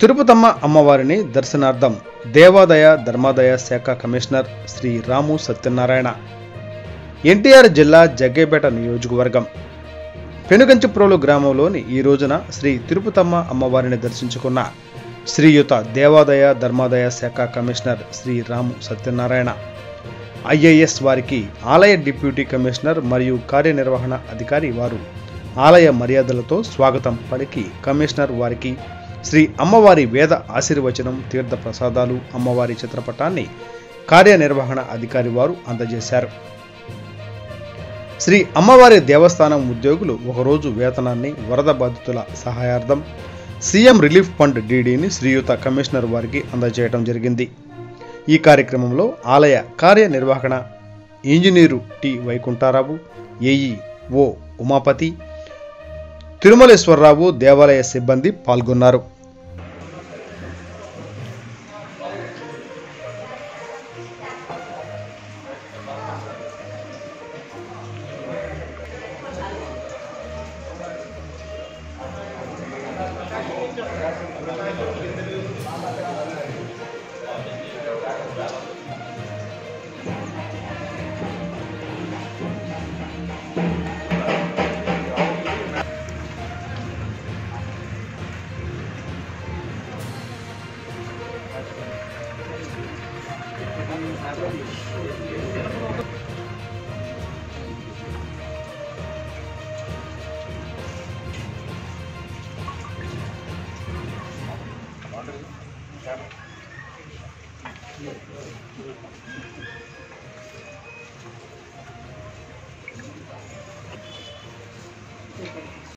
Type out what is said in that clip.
తిరుపతమ్మ అమ్మవారిని దర్శనార్థం దేవాదాయ ధర్మాదాయ శాఖ కమిషనర్ శ్రీ రాము సత్యనారాయణ, ఎన్టీఆర్ జిల్లా జగ్గేపేట నియోజకవర్గం పెనుగంచిప్రోలు గ్రామంలోని ఈ రోజున శ్రీ తిరుపతమ్మ అమ్మవారిని దర్శించుకున్న శ్రీయుత దేవాదాయ ధర్మాదాయ శాఖ కమిషనర్ శ్రీ రాము సత్యనారాయణ ఐఏఎస్ వారికి ఆలయ డిప్యూటీ కమిషనర్ మరియు కార్యనిర్వహణ అధికారి వారు ఆలయ మర్యాదలతో స్వాగతం పలికి కమిషనర్ వారికి శ్రీ అమ్మవారి వేద ఆశీర్వచనం, తీర్థ ప్రసాదాలు, అమ్మవారి చిత్రపటాన్ని కార్యనిర్వహణ అధికారి వారు అందజేశారు. శ్రీ అమ్మవారి దేవస్థానం ఉద్యోగులు ఒకరోజు వేతనాన్ని వరద బాధితుల సహాయార్థం CM relief fund డీడీని Sriyuta commissioner వారికి అందజేయడం జరిగింది. ఈ కార్యక్రమంలో ఆలయ కార్యనిర్వహణ ఇంజనీరు టి వైకుంఠారావు, ఏఈ ఓ ఉమాపతి, తిరుమలేశ్వరరావు, దేవాలయ సిబ్బంది పాల్గొన్నారు. Gracias.